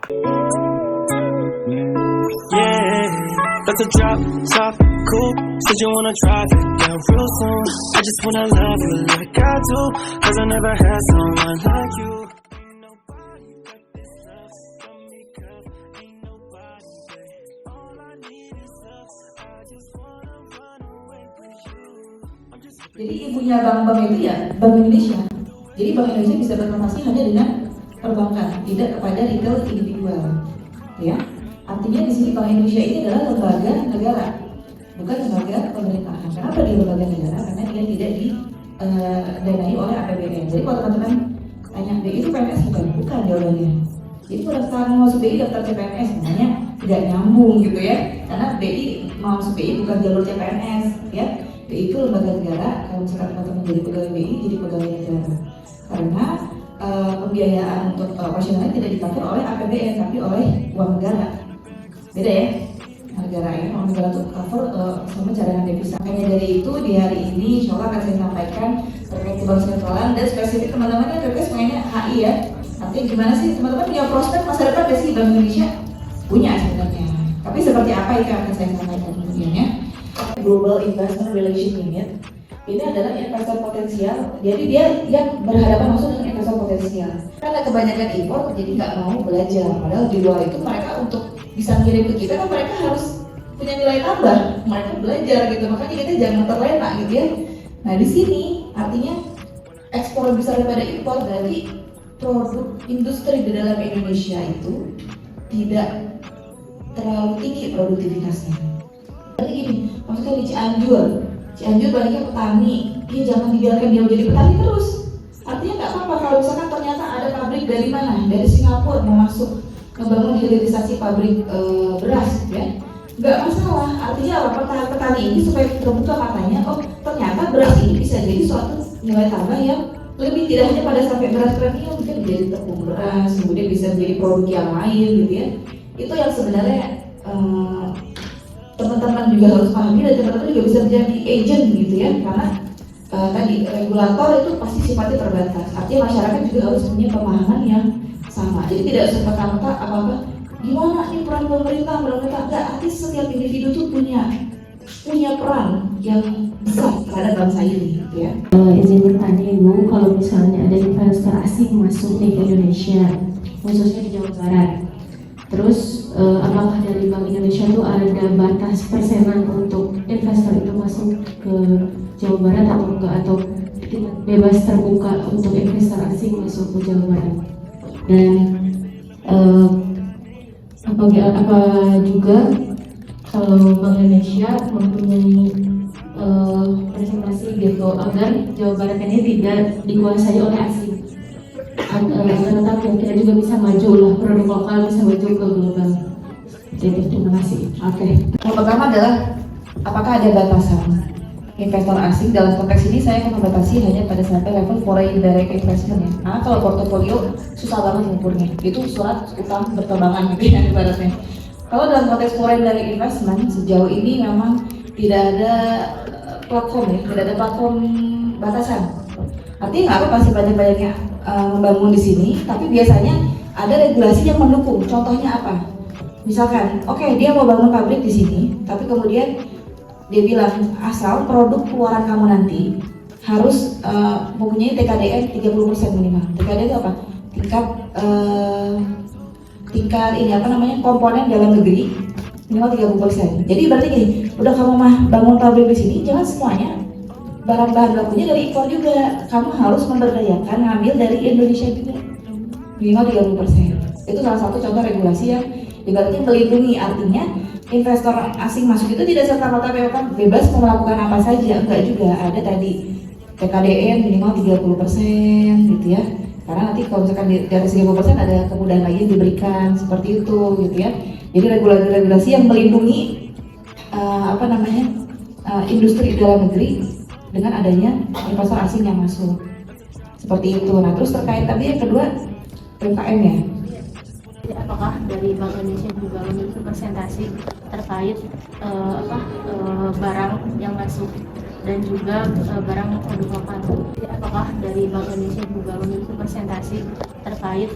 Yeah, that's a drop top cool. Said you wanna drive it down real soon. I just wanna love you like I do, 'cause I never had someone like you. Ain't nobody like this love. Got me covered, ain't nobody, babe. All I need is love. I just wanna run away with you. I'm just Jadi ibunya bank-bank itu ya Bank Indonesia. Jadi Bank Indonesia bisa bertransaksi hanya dengan perbankan, tidak kepada retail individual. Ya, artinya di sini Bank Indonesia ini adalah lembaga negara, bukan lembaga pemerintahan. Kenapa dia lembaga negara? Karena dia tidak didanai oleh APBN. Jadi kalau teman-teman tanya BI itu PNS bukan jawabannya. Jadi pada saat mau masuk BI daftar CPNS, namanya tidak nyambung gitu ya. Karena BI mau masuk BI bukan jalur CPNS ya. BI itu lembaga negara. Kalau misalkan teman-teman jadi pegawai BI, jadi pegawai negara. Karena pembiayaan untuk operasionalnya tidak di-cover oleh APBN tapi oleh uang negara. Beda ya, negara ya, uang negara untuk cover sama cadangan devisa. Makanya dari itu di hari ini insya Allah akan saya sampaikan terkait bank sentralan dan spesifik teman-teman yang terkait semuanya HI ya. Artinya gimana sih teman-teman punya prospek masa depan gak sih Bank Indonesia? Punya sebenarnya. Tapi seperti apa itu akan saya sampaikan kemudian ya. Global Investment Relation Unit ini adalah investor potensial, jadi dia yang berhadapan langsung dengan investor potensial. Karena kebanyakan impor jadi nggak mau belajar, padahal di luar itu mereka untuk bisa ngirim ke kita kan mereka harus punya nilai tambah, mereka belajar gitu, makanya kita jangan terlena gitu ya. Nah di sini artinya ekspor besar daripada impor, berarti produk industri di dalam Indonesia itu tidak terlalu tinggi produktivitasnya. Berarti gini, maksudnya di Cianjur banyaknya petani, dia jangan dibiarkan dia jadi petani terus. Artinya nggak apa-apa kalau misalkan ternyata ada pabrik dari mana, dari Singapura mau masuk membangun hilirisasi pabrik beras, ya nggak masalah. Artinya apa, petani ini supaya terbuka matanya, oh ternyata beras ini bisa jadi suatu nilai tambah yang lebih, tidak hanya pada sampai beras premium, mungkin menjadi tepung beras, kemudian bisa menjadi produk yang lain gitu ya. Itu yang sebenarnya teman-teman juga harus pahami dan teman-teman juga bisa menjadi agent gitu ya, karena tadi regulator itu pasti sifatnya terbatas. Artinya masyarakat juga harus punya pemahaman yang sama. Jadi tidak serta-merta apa-apa gimana nih peran pemerintah enggak. Artinya setiap individu tuh punya peran yang besar terhadap bangsa ini gitu ya. Izin bertanya Ibu, kalau misalnya ada investor asing masuk di Indonesia, khususnya di Jawa Barat, terus apakah dari Bank Indonesia itu ada batas persenan untuk investor itu masuk ke Jawa Barat atau enggak, atau bebas terbuka untuk investor asing masuk ke Jawa Barat? Dan apa juga kalau Bank Indonesia mempunyai presentasi gitu agar Jawa Barat ini tidak dikuasai oleh asing, agar kira-kira juga bisa maju lah, produk lokal bisa maju ke global. Jadi terima kasih. Oke. Yang pertama adalah apakah ada batasan investor asing? Dalam konteks ini saya akan membatasi hanya pada sampai level foreign direct investment ya. Nah kalau portofolio susah banget mengukurnya, itu surat utang berterbangan gitu ya ibaratnya. Kalau dalam konteks foreign direct investment sejauh ini memang tidak ada platform ya, tidak ada platform batasan. Artinya nggak apa pasti banyak-banyaknya membangun di sini, tapi biasanya ada regulasi yang mendukung. Contohnya apa? Misalkan, oke, dia mau bangun pabrik di sini, tapi kemudian dia bilang asal produk keluaran kamu nanti harus mempunyai TKDN 30% minimal. TKDN itu apa? Tingkat ini apa namanya, komponen dalam negeri minimal 30%. Jadi berarti gini, udah kamu mah bangun pabrik di sini, jangan semuanya barang-bahan bakunya dari impor juga. Kamu harus memberdayakan, ngambil dari Indonesia juga minimal 30%. Itu salah satu contoh regulasi yang ibaratnya melindungi. Artinya investor asing masuk itu tidak serta-merta bebas melakukan apa saja, enggak juga. Ada tadi TKDN minimal 30% gitu ya. Karena nanti kalau misalkan di atas 30% ada kemudahan lain diberikan seperti itu gitu ya. Jadi regulasi yang melindungi industri dalam negeri dengan adanya investor asing yang masuk seperti itu. Nah terus terkait tadi yang kedua UMKM ya. Apakah dari Bank Indonesia juga memiliki presentasi terkait barang yang masuk dan juga barang produk lokal? Apakah dari Bank Indonesia juga memiliki presentasi terkait terkait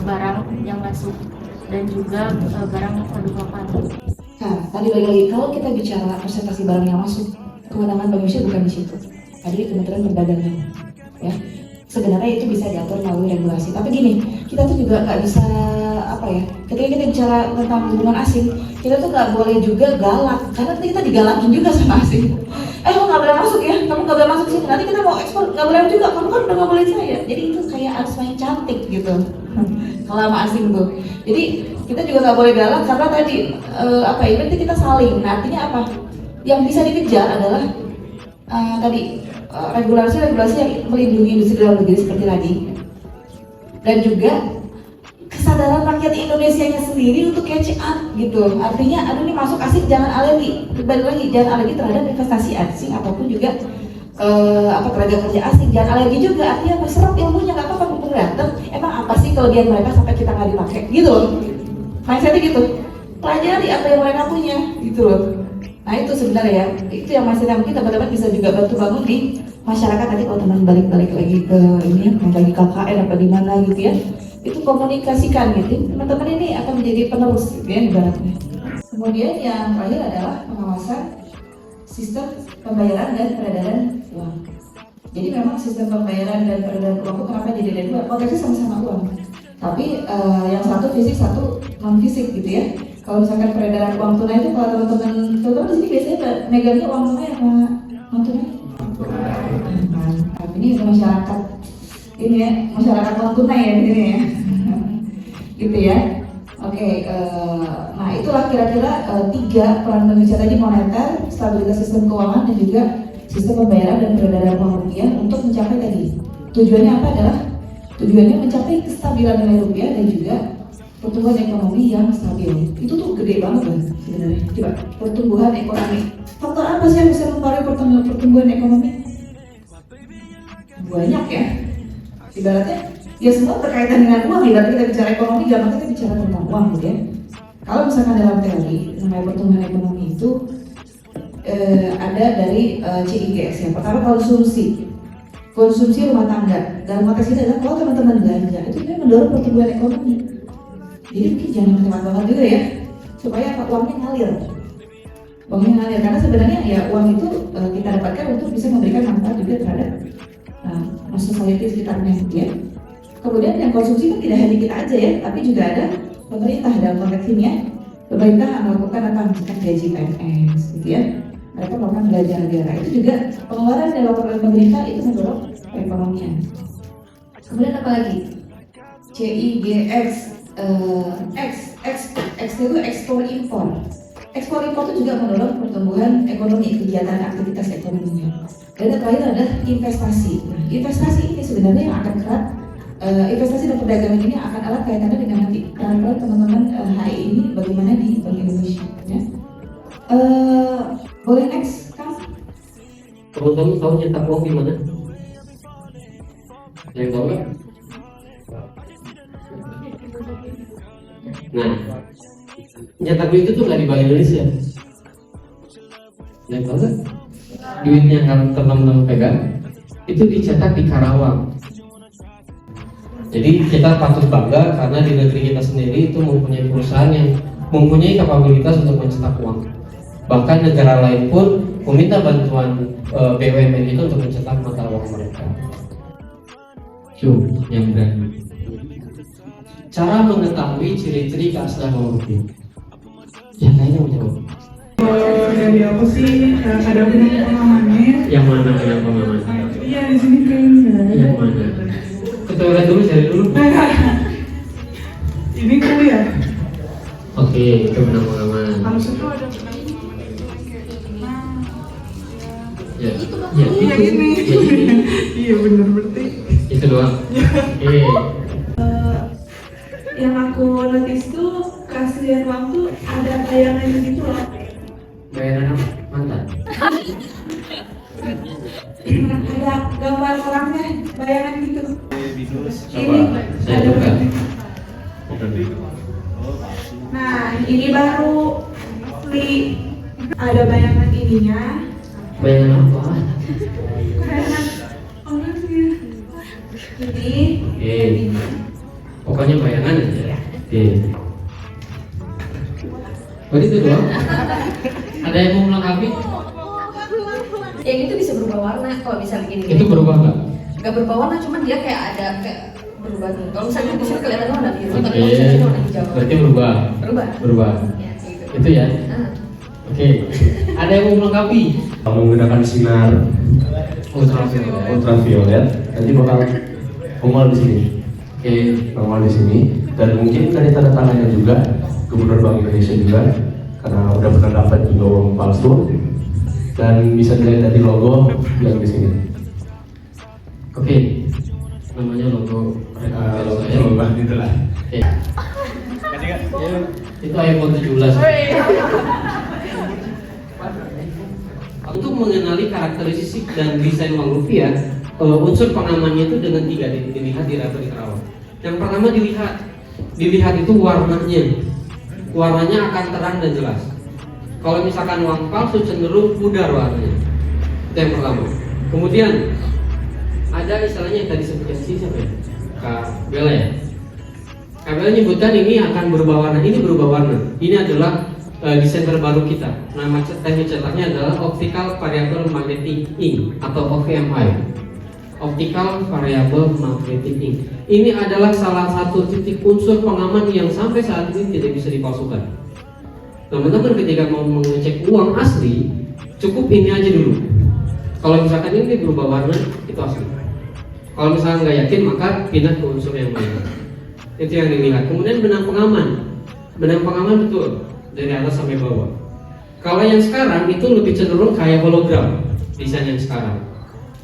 barang yang masuk dan juga barang produk lokal. Nah, tadi lagi kalau kita bicara presentasi barang yang masuk, kewenangan Bank Indonesia bukan di situ. Tadi Kementerian Perdagangan, ya. Sebenarnya itu bisa diatur melalui regulasi. Tapi gini, kita tuh juga nggak bisa ketika kita bicara tentang hubungan asing, kita tuh nggak boleh juga galak, karena nanti kita digalakin juga sama asing. Kamu nggak boleh masuk ya, kamu nggak boleh masuk sini. Nanti kita mau ekspor nggak boleh juga, kamu kan udah nggak boleh saya. Jadi itu kayak harus main cantik gitu, kalau sama asing tuh. Jadi kita juga nggak boleh galak karena tadi berarti kita saling. Nah, artinya apa? Yang bisa dikejar adalah regulasi yang melindungi industri dalam negeri seperti tadi, dan juga kesadaran rakyat Indonesianya sendiri untuk catch up gitu. Artinya, aduh ini masuk asing, jangan alergi. Kembali lagi, jangan alergi terhadap investasi asing ataupun juga tenaga kerja asing. Jangan alergi juga, artinya serap ilmunya, nggak apa-apa mumpung datang. Emang apa sih kelebihan mereka sampai kita nggak dipakai gitu loh. Mindsetnya gitu. Pelajari apa yang mereka punya gitu loh. Nah itu sebenarnya ya, itu yang masih mungkin teman-teman bisa juga bantu bangun di masyarakat. Tadi kalau teman balik lagi ke ini ya, lagi KKN apa di mana gitu ya, itu komunikasikan gitu. Teman-teman ini akan menjadi penerus gitu ya ibaratnya. Kemudian yang terakhir adalah pengawasan sistem pembayaran dan peredaran uang. Jadi memang sistem pembayaran dan peredaran uang itu kenapa jadi ada dua? Konteksnya sama-sama uang, tapi yang satu fisik, satu non fisik gitu ya. Kalau misalkan peredaran uang tunai itu, kalau teman-teman di sini biasanya megangnya uang tunai apa non tunai? Ini masyarakat ini ya, masyarakat uang tunai ya di sini ya, gitu ya. Oke, nah itulah kira-kira 3 peran Bank Indonesia tadi: moneter, stabilitas sistem keuangan, dan juga sistem pembayaran dan peredaran uang rupiah untuk mencapai tadi. Tujuannya apa adalah? Tujuannya mencapai kestabilan nilai rupiah dan juga pertumbuhan ekonomi yang stabil. Itu tuh gede banget kan sebenarnya. Coba, pertumbuhan ekonomi. Faktor apa sih yang bisa mempengaruhi pertumbuhan ekonomi? Banyak ya. Ibaratnya ya semua berkaitan dengan uang. Ibaratnya kita bicara ekonomi, gampang kita bicara tentang uang gitu ya. Kalau misalkan dalam teori namanya pertumbuhan ekonomi itu ada dari CIGX ya. Pertama konsumsi rumah tangga. Dalam konteks ini adalah kalau teman-teman belanja itu mendorong pertumbuhan ekonomi. Jadi mungkin jangan hemat banget juga ya, supaya uangnya ngalir. Karena sebenarnya ya uang itu kita dapatkan untuk bisa memberikan manfaat juga terhadap society sekitarnya ya. Kemudian yang konsumsi kan tidak hanya kita aja ya, tapi juga ada pemerintah dalam konteks ini ya. Pemerintah melakukan misalkan gaji PNS gitu ya. Mereka melakukan belanja negara, itu juga pengeluaran yang dilakukan oleh pemerintah itu mendorong perekonomian. Kemudian apa lagi? CIGX, X itu ekspor impor. Ekspor impor itu juga mendorong pertumbuhan ekonomi, kegiatan aktivitas ekonominya. Dan yang terakhir adalah investasi. Nah, investasi ini sebenarnya yang akan erat, investasi dan perdagangan ini akan erat kaitannya dengan nanti peran teman-teman hari ini bagaimana di Bank Indonesia. Ya. Boleh next, Kang? Teman-teman tahu nyetak uang di mana? Yang tahu nggak? Nah, nyetak duit itu nggak di Bank Indonesia. Yang tahu nggak? Duitnya yang teman-teman pegang itu dicetak di Karawang. Jadi kita patut bangga karena di negeri kita sendiri itu mempunyai perusahaan yang mempunyai kapabilitas untuk mencetak uang. Bahkan negara lain pun meminta bantuan BUMN itu untuk mencetak mata uang mereka. Yang berani. Cara mengetahui ciri-ciri keaslian uang rupiah. Yang lainnya menjawab. Jadi apa sih ada pengamannya? Yang mana pengaman? Iya di sini kayaknya. Yang mana? Ke toilet dulu, cari dulu. Ini kuliah. Oke, itu benang pengaman. Harusnya tuh ada Ya, iya gini. Iya benar berarti. Itu doang. Oke. Yang aku notice tuh keaslian uang tuh ada bayangan gitu loh. Bayaran apa? Mantan. Ada gambar orangnya, bayangan gitu. Coba saya buka. Nah, ini baru ada bayangan ininya. Bayaran apa? Bayangan orangnya. Ini. Oke. Pokoknya bayangan aja. Oke. Berarti itu doang. Ada yang mau melengkapi? Yang itu bisa berubah warna kalau bisa bikin Itu berubah nggak? Nggak berubah warna, cuman dia kayak ada kayak berubah gitu. Kalau misalnya di sini kelihatan warna biru, tapi Oke. kalau misalnya warna hijau. Berarti berubah. Berubah. Berubah. Ya, gitu. Itu ya. Nah, Oke. Ada yang mau melengkapi? Menggunakan sinar ultraviolet nanti bakal nongol di sini. Oke. Nongol di sini dan mungkin dari tanda tangannya juga Gubernur Bank Indonesia juga karena udah pernah dapat juga uang palsu dan bisa dilihat dari logo yang di sini. Oke. Namanya logo. Logo itulah. Oke. Itu iPhone 17. Untuk mengenali karakteristik dan desain uang rupiah, unsur pengamannya itu dengan 3 dilihat di Raba di Karawang. Yang pertama dilihat itu warnanya. Warnanya akan terang dan jelas. Kalau misalkan uang palsu cenderung pudar warnanya. Itu yang pertama. Kemudian ada istilahnya yang tadi sebutkan siapa ya? Kak Bella ya. Kak Bella nyebutkan ini akan berubah warna. Ini berubah warna. Ini adalah desain terbaru kita. Nama teknik cetaknya adalah Optical Variable Magnetic Ink atau OVMI. Optical Variable Magnetic Ink. Ini adalah salah satu titik unsur pengaman yang sampai saat ini tidak bisa dipalsukan. Teman-teman ketika mau mengecek uang asli, cukup ini aja dulu. Kalau misalkan ini berubah warna, itu asli. Kalau misalkan nggak yakin, maka pindah ke unsur yang lain. Itu yang dilihat. Kemudian benang pengaman. Benang pengaman betul dari atas sampai bawah. Kalau yang sekarang itu lebih cenderung kayak hologram desain yang sekarang.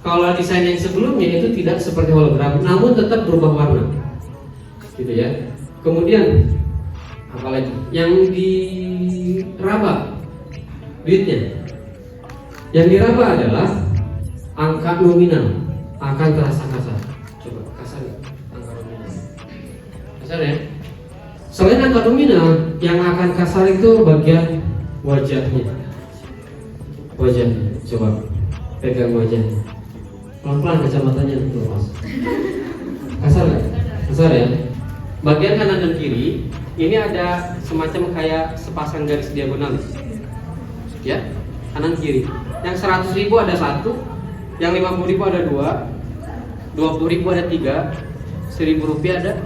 Kalau desain yang sebelumnya itu tidak seperti hologram, namun tetap berubah warna, gitu ya. Kemudian apalagi yang diraba duitnya, yang diraba adalah angka nominal akan terasa kasar. Coba kasar ya, angka nominal kasar ya. Selain angka nominal, yang akan kasar itu bagian wajahnya. Wajahnya, coba pegang wajahnya. Pelan-pelan kacamatanya itu mas. Kasar nggak? Kasar ya. Bagian kanan dan kiri ini ada semacam kayak sepasang garis diagonal. Ya, kanan kiri. Yang 100.000 ada 1, yang 50.000 ada 2, 20.000 ada 3, 1.000 rupiah ada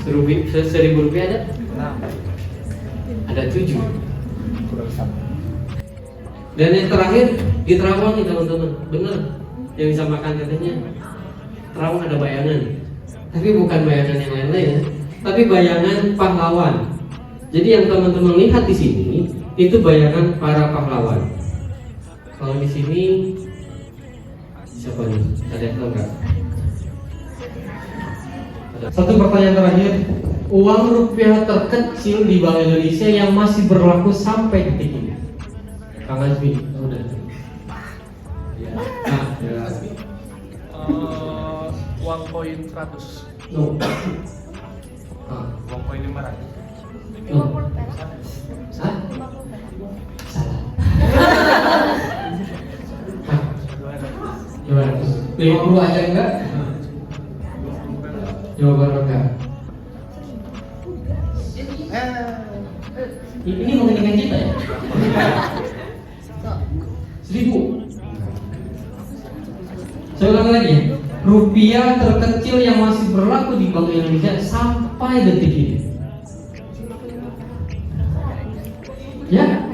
1.000 rupiah ada 7. Dan yang terakhir di Terawang nih teman-teman, bener yang disamakan katanya. Terawang ada bayangan, tapi bukan bayangan yang lain-lain ya, tapi bayangan pahlawan. Jadi yang teman-teman lihat di sini itu bayangan para pahlawan. Kalau di sini siapa nih? Ada yang tahu nggak? Satu pertanyaan terakhir, uang rupiah terkecil di Bank Indonesia yang masih berlaku sampai detik ini. Kang Azmi, udah. Nah, ya. Uang koin 100. No. Uang koin 500. No. Salah. 200. 50 aja enggak? Jawaban enggak. Ini mengenai kita ya? 1.000. Saya ulang lagi ya. Rupiah terkecil yang masih berlaku di Bank Indonesia sampai detik ini. Ya.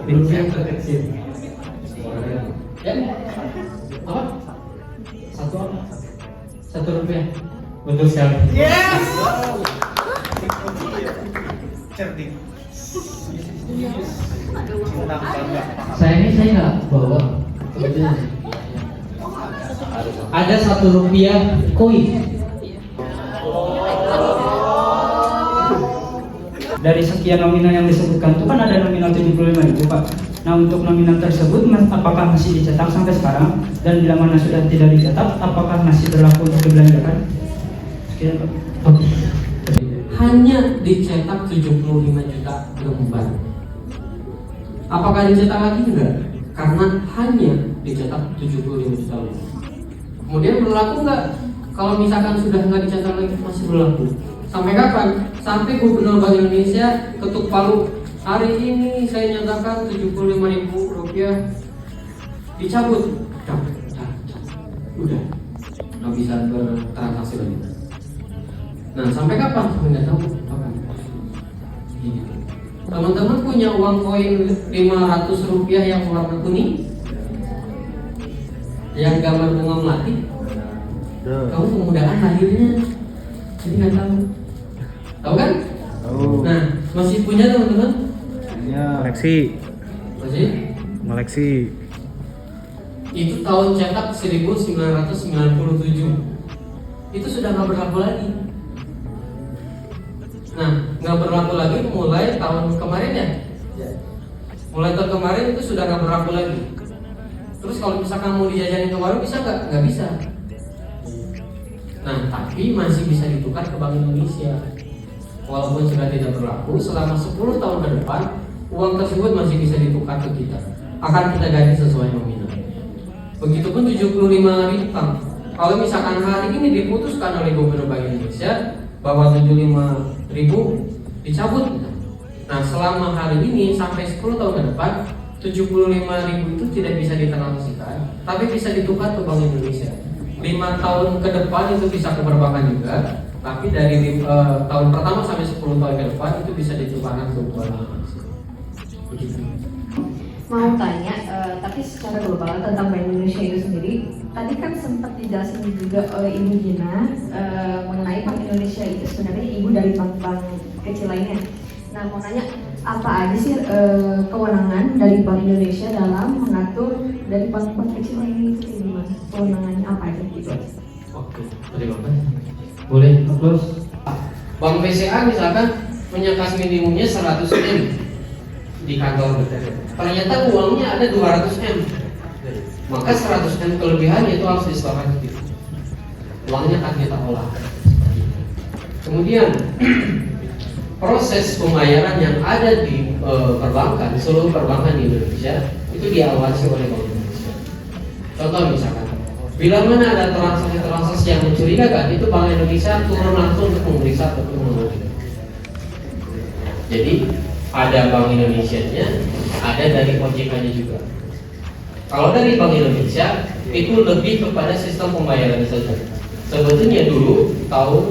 Rupiah terkecil. Ya. Apa? Satu rupiah. Betul sekali. Yes. Cerdik. Saya nggak bawa. Ada 1 rupiah koin. Dari sekian nominal yang disebutkan itu kan ada nominal 75.000 Pak. Nah untuk nominal tersebut apakah masih dicetak sampai sekarang? Dan bila mana sudah tidak dicetak, apakah masih berlaku untuk dibelanjakan? Sekian Pak. Oke. Hanya dicetak 75 juta lembar. Apakah dicetak lagi? Enggak, karena hanya dicetak 75 juta lebih. Kemudian berlaku nggak? Kalau misalkan sudah nggak dicetak lagi, masih berlaku. Sampai kapan? Sampai Gubernur Bank Indonesia ketuk palu, hari ini saya nyatakan 75.000 rupiah dicabut. Udah nggak bisa bertransaksi lagi. Nah, sampai kapan? Nggak tahu kapan. Gitu. Teman-teman punya uang koin 500 rupiah yang warna kuning, yang gambar bunga melati? Kamu kemudahan lahirnya, jadi nggak tahu. Tahu kan? Tahu. Nah, masih punya teman-teman? Koleksi. Masih? Koleksi. Itu tahun cetak 1997. Itu sudah nggak berlaku lagi. Nah, nggak berlaku lagi mulai tahun kemarin ya. Mulai tahun kemarin itu sudah nggak berlaku lagi. Terus kalau misalkan mau dijajanin ke warung bisa nggak? Nggak bisa. Nah, tapi masih bisa ditukar ke Bank Indonesia. Walaupun sudah tidak berlaku, selama 10 tahun ke depan uang tersebut masih bisa ditukar ke kita. Akan kita ganti sesuai nominal. Begitupun 75.000 Kang. Kalau misalkan hari ini diputuskan oleh Gubernur Bank Indonesia bahwa 75.000 dicabut. Nah, selama hari ini sampai 10 tahun ke depan 75.000 itu tidak bisa ditransaksikan, tapi bisa ditukar ke Bank Indonesia. 5 tahun ke depan itu bisa ke perbankan juga, tapi dari tahun pertama sampai 10 tahun ke depan itu bisa ditukarkan ke Bank Indonesia. Begitu. Mau tanya, tapi secara global tentang Bank Indonesia itu sendiri, tadi kan sempat dijelasin juga oleh Ibu Gina mengenai Bank Indonesia itu sebenarnya ibu dari bank-bank kecil lainnya. Nah, mau tanya, apa aja sih kewenangan dari Bank Indonesia dalam mengatur dari bank-bank kecil lainnya itu gimana? Kewenangannya apa aja gitu? Oke, terima kasih. Boleh, terus Bank BCA misalkan punya kas minimumnya 100 M di kantor. Ternyata uangnya ada 200 M. Maka 100 M kelebihannya itu harus disetorkan ke kita. Uangnya akan kita olah. Kemudian proses pembayaran yang ada di perbankan, seluruh perbankan di Indonesia itu diawasi oleh Bank Indonesia. Contoh misalkan, bila mana ada transaksi yang mencurigakan, itu Bank Indonesia turun langsung untuk memeriksa atau mengaudit. Jadi ada Bank Indonesia-nya, ada dari OJK-nya juga. Kalau dari Bank Indonesia itu lebih kepada sistem pembayaran saja. Sebetulnya dulu tahun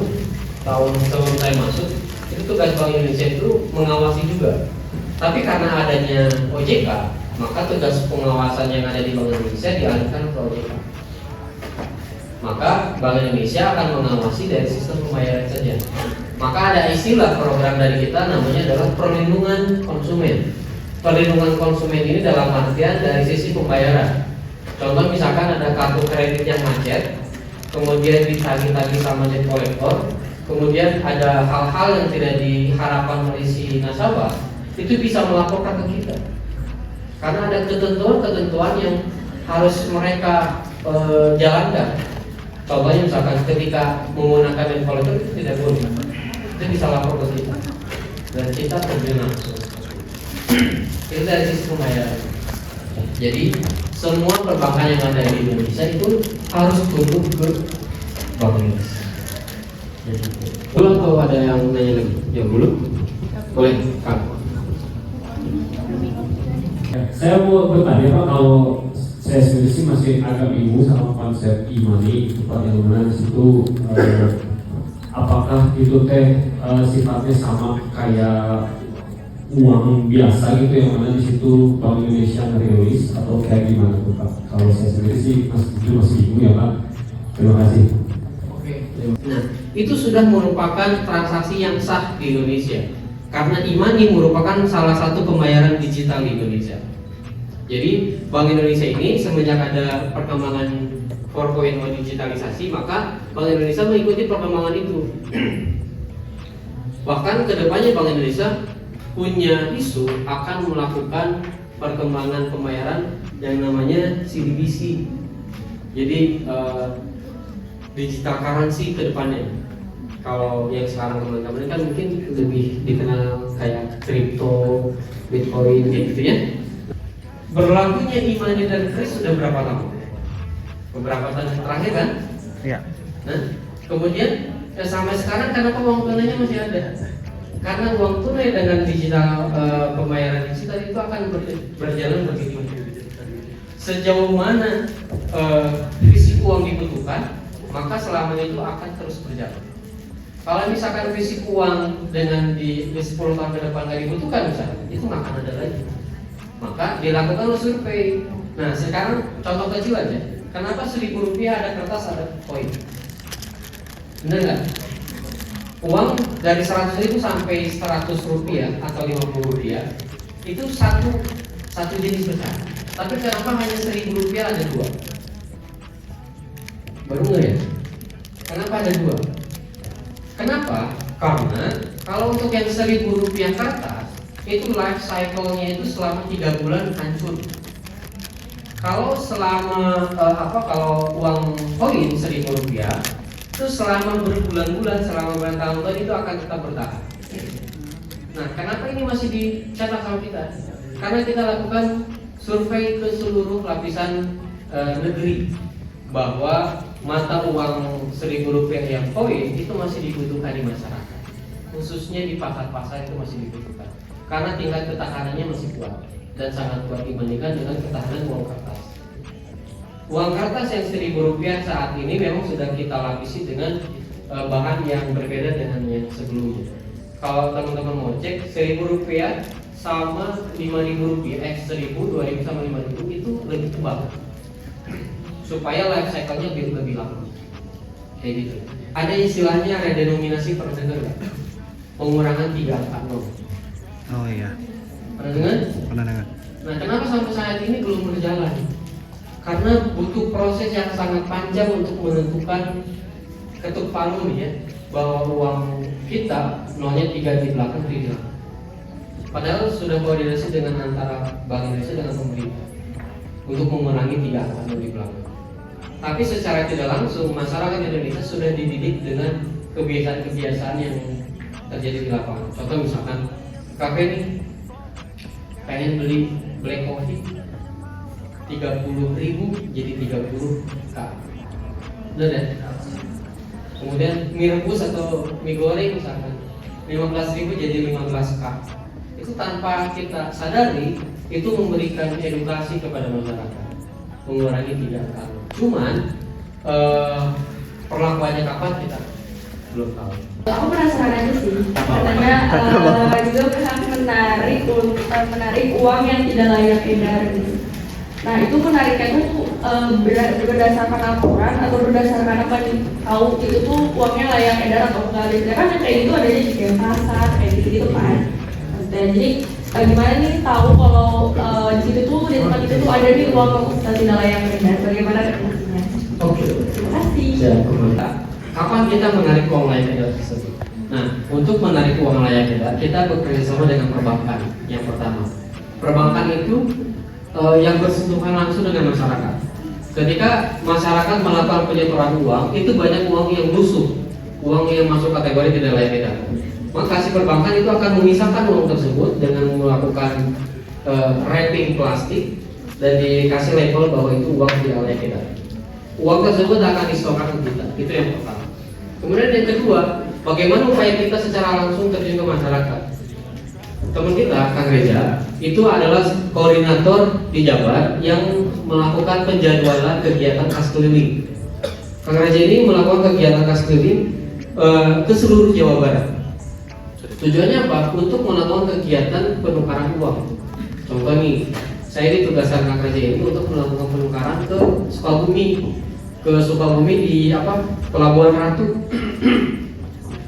sebelum saya masuk, itu tugas Bank Indonesia itu mengawasi juga. Tapi karena adanya OJK, maka tugas pengawasan yang ada di Bank Indonesia dialihkan ke OJK. Maka Bank Indonesia akan mengawasi dari sistem pembayaran saja. Maka ada istilah program dari kita namanya adalah perlindungan konsumen. Perlindungan konsumen ini dalam artian dari sisi pembayaran. Contoh misalkan ada kartu kredit yang macet, kemudian ditagih-tagih sama debt collector, kemudian ada hal-hal yang tidak diharapkan oleh si nasabah, itu bisa melaporkan ke kita. Karena ada ketentuan-ketentuan yang harus mereka jalankan. Contohnya misalkan ketika menggunakan debt collector itu tidak boleh, itu bisa lapor ke kita dan kita terjun langsung. Itu dari sisi pembayaran. Jadi semua perbankan yang ada di Indonesia itu harus tunduk ke Bank Indonesia. Belum atau ada yang nanya lagi? Ya belum? Boleh, Kang. Saya mau bertanya Pak, kalau saya sendiri sih masih agak bingung sama konsep e-money itu Pak, yang mana di situ apakah itu sifatnya sama kayak uang biasa gitu, yang mana di situ Bank Indonesia ngerilis atau kayak gimana tuh Pak? Kalau saya sendiri sih masih bingung ya Pak. Terima kasih. Oke. Nah, itu sudah merupakan transaksi yang sah di Indonesia. Karena e-money merupakan salah satu pembayaran digital di Indonesia. Jadi Bank Indonesia ini semenjak ada perkembangan 4.0 digitalisasi, maka Bank Indonesia mengikuti perkembangan itu. Bahkan kedepannya Bank Indonesia punya isu akan melakukan perkembangan pembayaran yang namanya CBDC. Jadi digital currency kedepannya. Kalau yang sekarang teman-teman kan mungkin lebih dikenal kayak kripto, bitcoin gitu ya. berlakunya imani dan kris sudah berapa lama? Beberapa tahun terakhir kan? Iya. Nah, kemudian sampai sekarang kenapa uang tunainya masih ada? Karena uang tunai dengan digital pembayaran digital itu akan berjalan begitu. Sejauh mana fisik uang dibutuhkan, maka selamanya itu akan terus berjalan. Kalau misalkan fisik uang dengan di 10 tahun ke depan nggak dibutuhkan misalnya, itu nggak akan ada lagi. Maka dilakukan survei. Nah sekarang contoh kecil aja. Kenapa Rp1.000 ada kertas ada koin? Bener nggak? Uang dari 100.000 sampai Rp100 atau Rp50 itu satu jenis besar. Tapi kenapa hanya Rp1.000 ada dua? Baru nggak ya? Kenapa ada dua? Kenapa? Karena kalau untuk yang Rp1.000 kertas itu life cycle-nya itu selama 3 bulan hancur. Kalau selama kalau uang koin Rp1.000 itu selama berbulan-bulan, selama bertahun-tahun itu akan tetap bertahan. Nah, kenapa ini masih dicetak sama kita? Karena kita lakukan survei ke seluruh lapisan negeri bahwa mata uang Rp1.000 yang koin itu masih dibutuhkan di masyarakat, khususnya di pasar-pasar itu masih dibutuhkan karena tingkat ketahanannya masih kuat dan sangat kuat dibandingkan dengan ketahanan uang kertas. Uang kertas yang Rp1.000 saat ini memang sudah kita lapisi dengan bahan yang berbeda dengan yang sebelumnya. Kalau teman-teman mau cek Rp1.000 sama Rp5.000, 1.000, 2.000 sama 5.000 itu lebih tebal supaya life cycle-nya lebih lama. Kayak gitu. Ada istilahnya redenominasi, pernah dengar nggak? Pengurangan 3 angka 0. Oh iya. Pernah dengar? Pernah dengar. Nah, kenapa sampai saat ini belum berjalan? Karena butuh proses yang sangat panjang untuk menentukan ketuk palu nih ya, bahwa uang kita nolnya 3 di belakang, 3 di belakang. Padahal sudah koordinasi dengan antara Bank Indonesia dengan pemerintah untuk mengurangi 3 angka 0 di belakang. Tapi secara tidak langsung masyarakat Indonesia sudah dididik dengan kebiasaan-kebiasaan yang terjadi di lapangan. Contoh misalkan kafe nih pengen beli black coffee 30.000 jadi 30k, bener ya? Kemudian mie rebus atau mie goreng misalkan 15.000 jadi 15k. Itu tanpa kita sadari itu memberikan edukasi kepada masyarakat mengurangi 3 angka. Cuman perlakuannya kapan kita belum tahu. Aku penasaran aja sih, katanya juga pernah menarik uang yang tidak layak edar gitu. Nah itu menariknya tuh berdasarkan laporan atau berdasarkan apa nih? Tahu itu tuh uangnya layak edar atau enggak? Biasanya kan yang kayak gitu adanya di pasar kayak gitu kan. Dan jadi bagaimana nih tahu kalau di situ tuh di tempat itu tuh ada nih uang tidak layak edar? Bagaimana definisinya? Oke. Terima kasih. Ya, kapan kita menarik uang layak edar tersebut? Nah, untuk menarik uang layak edar kita bekerja sama dengan perbankan. Yang pertama, perbankan itu yang bersentuhan langsung dengan masyarakat. Ketika masyarakat melakukan penyetoran uang, itu banyak uang yang busuk, uang yang masuk kategori tidak layak edar. Maka si perbankan itu akan memisahkan uang tersebut dengan melakukan wrapping plastik dan dikasih label bahwa itu uang tidak layak edar. Uang tersebut akan disetorkan ke kita. Itu yang pertama. Kemudian yang kedua, bagaimana upaya kita secara langsung terjun ke masyarakat? Teman kita, Kang Reza, itu adalah koordinator di Jabar yang melakukan penjadwalan kegiatan kas keliling. Kang Reza ini melakukan kegiatan kas keliling ke seluruh Jawa Barat. Tujuannya apa? Untuk melakukan kegiatan penukaran uang. Contoh nih, saya ditugaskan Kang Reza ini untuk melakukan penukaran ke Sukabumi di Pelabuhan Ratu.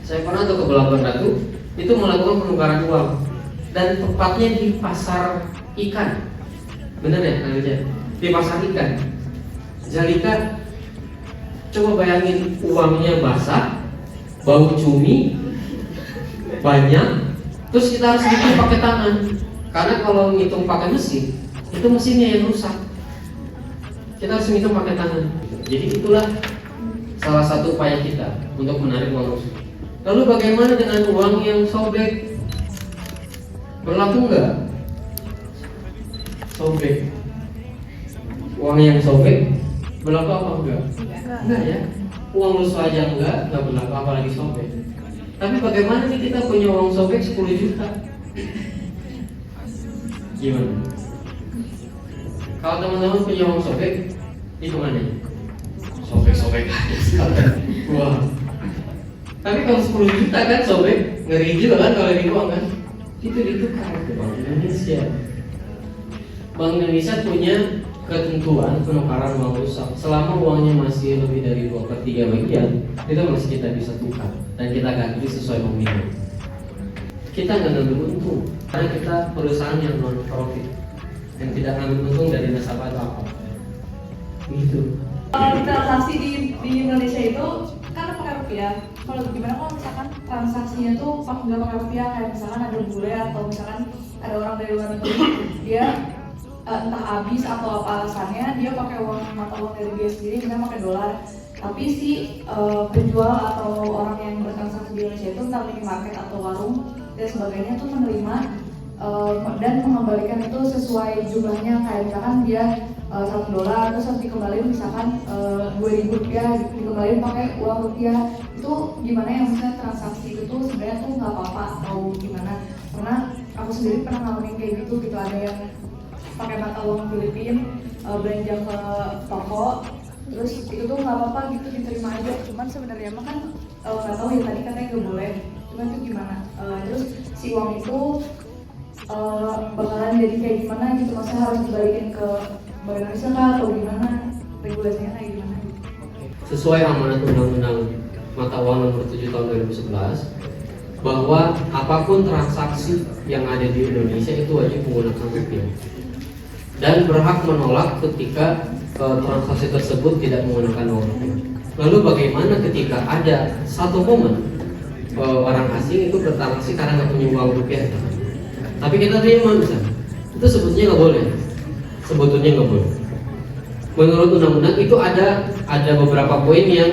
Saya pernah tuh ke Pelabuhan Ratu itu melakukan penukaran uang dan tepatnya di pasar ikan. Bener ya Kang Reza? Di pasar ikan. Jalika, coba bayangin uangnya basah, bau cumi, banyak, terus kita harus hitung pakai tangan. Karena kalau ngitung pakai mesin, itu mesinnya yang rusak. Kita harus ngitung pakai tangan. Jadi itulah salah satu upaya kita untuk menarik uang rusuk. Lalu bagaimana dengan uang yang sobek? Berlaku enggak? sobek. Uang yang sobek berlaku apa enggak? Enggak ya. Uang lusuh aja enggak berlaku apalagi sobek. Tapi bagaimana nih kita punya uang sobek 10 juta? Gimana? Kalau teman-teman punya uang sobek, ini kemana? Sobek-sobek aja sekalian. Wah. Tapi kalau 10 juta kan sobek, ngeri juga kan kalau dibuang kan? Itu ditukar ke Bank Indonesia. Bank Indonesia punya ketentuan penukaran uang rusak. Selama uangnya masih lebih dari 2/3 bagian, itu masih kita bisa tukar dan kita ganti sesuai nominal. Kita nggak ngambil untung karena kita perusahaan yang non profit yang tidak ngambil untung dari nasabah atau apa. Gitu. Transaksi di Indonesia itu kan pakai rupiah. Kalau gimana kalau misalkan transaksinya tuh nggak pakai rupiah, kayak misalkan ada bule atau misalkan ada orang dari luar negeri, dia entah habis atau apa alasannya dia pakai mata uang dari dia sendiri, misalnya pakai dolar. Tapi si penjual atau orang yang bertransaksi di Indonesia itu entah minimarket atau warung dan sebagainya tuh menerima dan mengembalikan itu sesuai jumlahnya, kayak misalkan dia $1 terus harus dikembalikan misalkan 2.000 rupiah dikembalikan pakai uang rupiah. Itu gimana yang misalnya transaksi itu tuh sebenarnya tuh nggak apa-apa atau gimana? Karena aku sendiri pernah ngalamin kayak gitu ada yang pakai mata uang Filipina belanja ke toko, terus itu tuh nggak apa-apa gitu, diterima aja. Cuman sebenarnya mah kan nggak tahu ya, tadi katanya nggak boleh. Cuman itu gimana? Terus si uang itu bakalan jadi kayak gimana gitu, maksudnya harus dibalikin ke Bank Indonesia kah atau gimana, regulasinya kayak gimana? Sesuai amanat Undang-Undang Mata Uang Nomor 7 Tahun 2011 bahwa apapun transaksi yang ada di Indonesia itu wajib menggunakan rupiah dan berhak menolak ketika transaksi tersebut tidak menggunakan uang rupiah. Lalu bagaimana ketika ada satu momen orang asing itu bertransaksi karena nggak punya uang rupiah, tapi kita terima misalnya, itu sebetulnya nggak boleh. Sebetulnya nggak boleh. Menurut undang-undang itu ada beberapa poin yang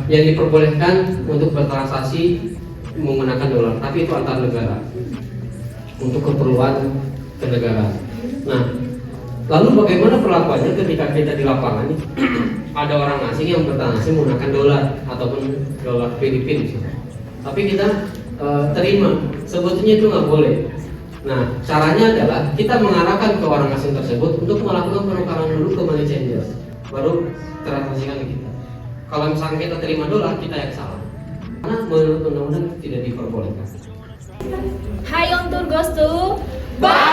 diperbolehkan untuk bertransaksi menggunakan dolar, tapi itu antar negara untuk keperluan kenegaraan. Nah, lalu bagaimana perlakuannya ketika kita di lapangan ada orang asing yang bertransaksi menggunakan dolar ataupun dolar Filipina misalnya, tapi kita terima, sebetulnya itu nggak boleh. Nah, caranya adalah kita mengarahkan ke orang asing tersebut untuk melakukan penukaran dulu ke money changers, baru transaksikan ke kita. Kalau misalnya kita terima dolar, kita yang salah, karena menurut undang-undang tidak diperbolehkan. Hai on tour goes to Bye.